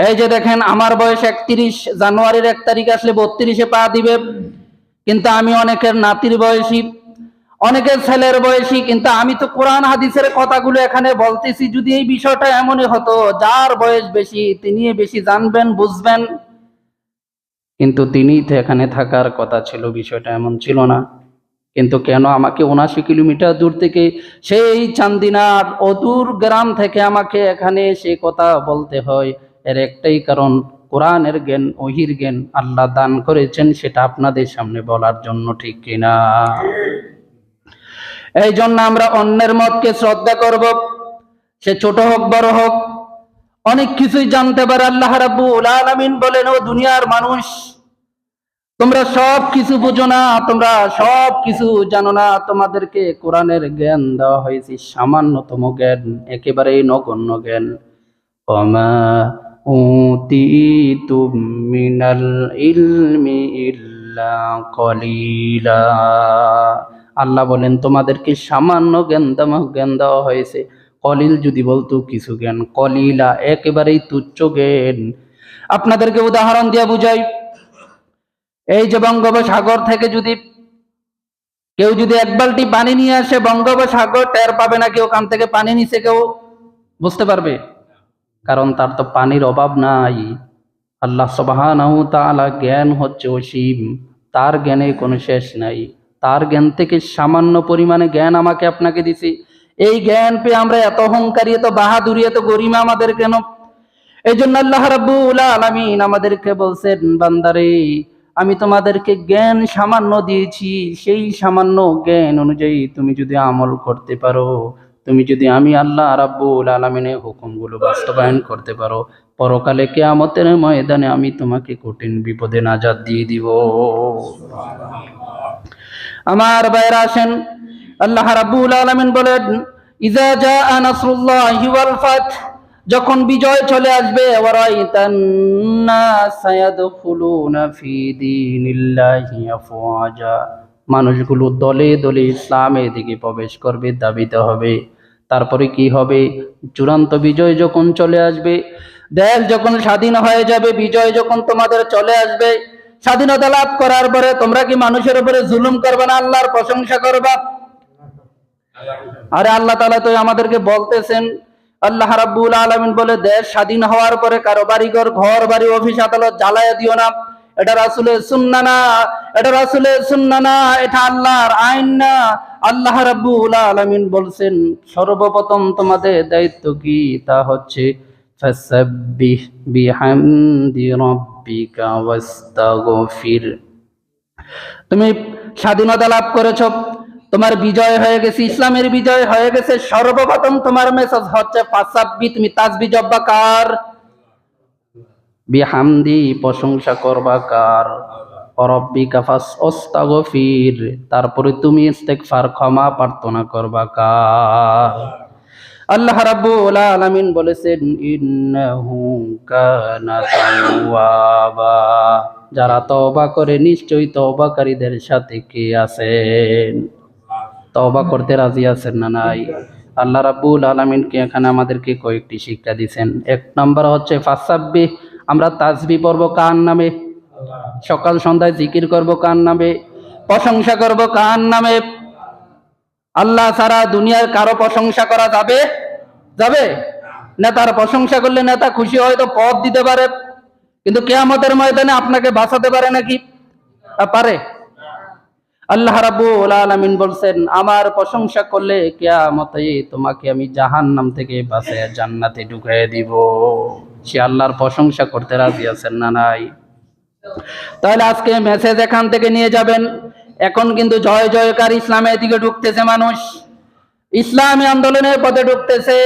এই যে দেখেন, আমার বয়স 31, জানুয়ারির 1 তারিখ আসলে 32-এ পা দিবে, কিন্তু আমি অনেকের নাতির বয়সী, অনেকের ছেলের বয়সী, কিন্তু আমি তো কোরআন হাদিসের কথাগুলো এখানে বলতেছি। যদি এই বিষয়টা এমনই হতো, যার বয়স বেশি তিনি বেশি জানবেন, বুঝবেন, কিন্তু তিনি তো এখানে থাকার কথা ছিল, বিষয়টা এমন ছিল না। কিন্তু কেন আমাকে 79 কিলোমিটার দূর থেকে, সেই চান্দিনার অদূর গ্রাম থেকে আমাকে এখানে এসে কথা বলতে হয়? এর একটাই কারণ, কোরআনের জ্ঞান, ওহির জ্ঞান আল্লাহ দান করেছেন, সেটা আপনাদের সামনে বলার জন্য, ঠিক কিনা? এই জন্য আমরা অন্যের মতকে শ্রদ্ধা করব, সে ছোট হোক বড় হোক, অনেক কিছুই জানতে পারে। আল্লাহ রাব্বুল আলামিন বলেন, ও দুনিয়ার মানুষ, তোমরা সব কিছু বুঝো না, তোমরা সব কিছু জানো না, তোমাদেরকে কোরআনের জ্ঞান দেওয়া হয়েছে সামান্যতম জ্ঞান, একেবারেই নগণ্য জ্ঞান। ওমা উতিতুম মিনাল ইলমি ইল্লা কলিলা। আল্লাহ বলেন, তোমাদেরকে সামান্য জ্ঞান দেওয়া হয়েছে। কলিল যদি বলতো কিছু জ্ঞান, কলিলা একেবারেই তুচ্ছ জ্ঞান। আপনাদেরকে উদাহরণ দিয়ে বুঝাই। এই যে বঙ্গোপসাগর থেকে যদি কেউ যদি 1 বালতি পানি নিয়ে আসে, বঙ্গোপসাগর টের পাবে না কেউ ওখান থেকে পানি নিছে, কেউ বুঝতে পারবে? কারণ তার তো পানির অভাব নাই। আল্লাহ সুবহানাহু ওয়া তাআলা জ্ঞান হচ্ছে অসীম, তার জ্ঞানে কোনো শেষ নাই। তার জ্ঞান থেকে সামান্য পরিমাণে জ্ঞান আমাকে আপনাকে দিছি। এই জ্ঞান পেয়ে আমরা এত অহংকারী, এত বাহাদুরি, এত গরিমা আমাদের কেন? এই জন্য আল্লাহ রাব্বুল আলামিন আমাদেরকে বলছেন, বান্দারে, আমি তোমাদেরকে জ্ঞান সামান্য দিয়েছি, সেই সামান্য জ্ঞান অনুযায়ী তুমি যদি আমল করতে পারো, তুমি যদি আমি আল্লাহ রাব্বুল আলামিনের হুকুমগুলো বাস্তবায়ন করতে পারো, পরকালে কিয়ামতের ময়দানে আমি তোমাকে কঠিন বিপদে নাজাত দিয়ে দিব। আমার ভাইরা আসেন, আল্লাহ রাব্বুল আলামিন বলেন, ইজা জাআ নাসরুল্লাহি ওয়াল ফাত, যখন বিজয় চলে আসবে, ওয়ারাইতান নাস ইয়াদখুলুনা ফি দীনিল্লাহি আফওয়াজা, মানুষগুলো দলে দলে ইসলামের দিকে প্রবেশ করবে, দাবিতে হবে। তারপরে কি হবে? চূড়ান্ত বিজয় যখন চলে আসবে, দেশ যখন স্বাধীন হয়ে যাবে, বিজয় যখন তোমাদের চলে আসবে, স্বাধীনতা লাভ করার পরে তোমরা কি মানুষের উপরে জুলুম করবে না, আল্লাহর প্রশংসা করবা? আরে আল্লাহ তাআলা তো আমাদেরকে বলতেছেন, আল্লাহ রাব্বুল আলামিন বলে, দেশ স্বাধীন হওয়ার পরে কারো বাড়িঘর, ঘর বাড়ি, অফিস আদালত জ্বালায়া দিও না। এটা রাসূলের সুন্নাহ না, এটা রাসূলের সুন্নাহ না, এটা আল্লাহর আইন না। আল্লাহ রাব্বুল আলামিন বলছেন, সর্বপ্রথম তোমাদের দায়িত্ব কি? তা হচ্ছে ফাসাব্বিহ বিহামদি রাব্বিকা ওয়াস্তাগফির। তুমি স্বাধীনতা লাভ করেছো, তোমার বিজয় হয়ে গেছে, ইসলামের বিজয় হয়ে গেছে, সর্বপ্রথম তোমার মেসেজ হচ্ছে ফাসাব্বি, তুমি তাসবিহ জপবা কার? বিহামদি, প্রশংসা করবা কার? রব্বিকা ফাসতাগফির, তারপরে তুমি ইস্তেগফার, ক্ষমা প্রার্থনা করবা কার? আল্লাহ রাব্বুল আলামিন বলেছেন, ইন্নাহু কানা তাওয়াবা, যারা তওবা করে নিশ্চয়ই তওবাকারীদের সাথে কে আছেন? তওবা করতে রাজি আছেন না নাই? আল্লাহ রাব্বুল আলামিন কে এখানে আমাদেরকে কয়েকটি শিক্ষা দিয়েছেন। 1 নম্বর হচ্ছে ফাসাব্বিহ, আমরা তাসবিহ পড়ব কার নামে? সকাল সন্ধ্যায় জিকির করব কার নামে? প্রশংসা করব কার নামে? আল্লাহ ছাড়া দুনিয়ার কারো প্রশংসা করা যাবে? যাবে? নেতার প্রশংসা করলে নেতা খুশি হয়তো পদ দিতে পারে, কিন্তু কিয়ামতের ময়দানে আপনাকে বাঁচাতে পারে নাকি? পারে? আল্লাহ রাব্বুল আলামিন বলছেন, আমার প্রশংসা করলে কিয়ামতে তোমাকে আমি জাহান্নাম থেকে বাঁচিয়ে জান্নাতে ঢুকিয়ে দিব। সে আল্লাহর প্রশংসা করতে রাজি আছেন না নাই? তাহলে আজকে মেসেজ এখান থেকে নিয়ে যাবেন। এখন কিন্তু জয় জয়কার ইসলামের দিকে ঢুকতেছে মানুষ, ইসলামী আন্দোলনের পথে ঢুকতেছে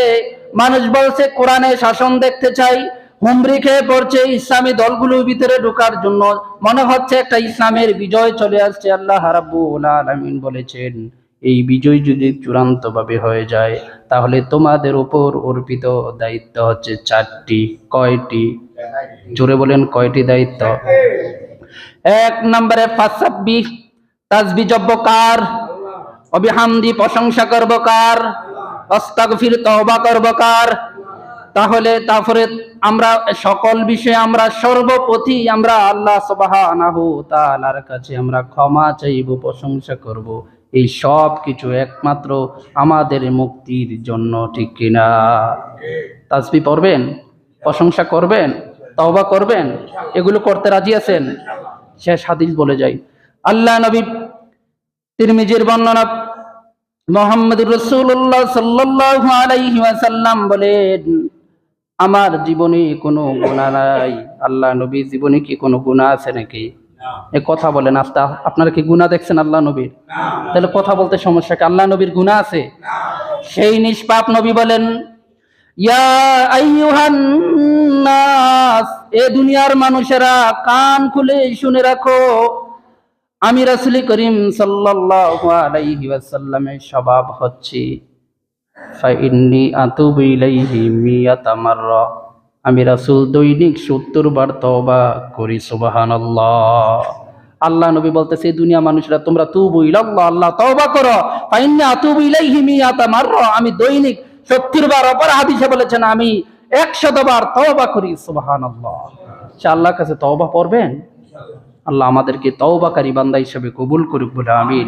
মানুষ, বলছে কোরআনের শাসন দেখতে চাই, হুমড়ি খেয়ে পড়ছে ইসলামী দলগুলোর ভিতরে ঢোকার জন্য, মনে হচ্ছে একটা ইসলামের বিজয় চলে আসছে। আল্লাহ রাব্বুল আলামিন বলেছেন, এই বিজয় যদি চূড়ান্ত ভাবে হয়ে যায়, তাহলে তোমাদের উপর অর্পিত দায়িত্ব হচ্ছে 4টি। কয়টি? জোরে বলেন, কয়টি দায়িত্ব? 1 নম্বরে ফাসাব্বিহ, তাসবিহ জপব কার? বিহামদি, প্রশংসা করব কার? আস্তাগফির, তওবা করব কার? তারপরে আমরা সকল বিষয়ে আমরা সর্বপ্রতি আমরা আল্লাহ সুবহানাহু তাআলার কাছে আমরা ক্ষমা চাইব, প্রশংসা করব। এই সব কিছু একমাত্র আমাদের মুক্তির জন্য, ঠিক কিনা? তাসবিহ পড়বেন, প্রশংসা করবেন, তওবা করবেন, এগুলো করতে রাজি আছেন? শেষ হাদিস বলে যাই, আল্লাহ নবী তিরমিজির বর্ণনা, মুহাম্মদুর রাসূলুল্লাহ সাল্লাল্লাহু আলাইহি ওয়াসাল্লাম বলেন, আমার জীবনে কোনো গুনাহ নাই। আল্লাহ নবী জীবনে কি কোনো গুনাহ আছে নাকি? এ কথা বলেন। আপনারা কি গুনাহ দেখছেন আল্লাহ নবীর? তাহলে কথা বলতে সমস্যা কি? আল্লাহ নবীর গুনাহ আছে? সেই নিষ্পাপ নবী বলেন, ইয়া আইয়ুহান নাস, এ দুনিয়ার মানুষেরা কান খুলে শুনে রাখো, আমি রাসূল করিম সাল্লাল্লাহু আলাইহি ওয়াসাল্লামের স্বভাব হচ্ছে ফাইন্নি আতুবু ইলাইহি মিয়াতা মাররা, আমি রাসূল দৈনিক 70 বার তওবা করি। সুবহানাল্লাহ। আল্লাহ নবী বলতেছে, দুনিয়া মানুষরা তোমরা তুবু ইলাল্লাহ, আল্লাহ তওবা করো, ফাইন্নি আতুবু ইলাইহি মিয়াতা মাররা, আমি দৈনিক 70 বার। অপর হাদিসে বলেছেন আমি 100 বার তওবা করি। সুবহানাল্লাহ। সে আল্লাহর কাছে তওবা করবেন, আল্লাহ আমাদেরকে তওবাকারী বান্দা হিসেবে কবুল করুক বলে আমিন।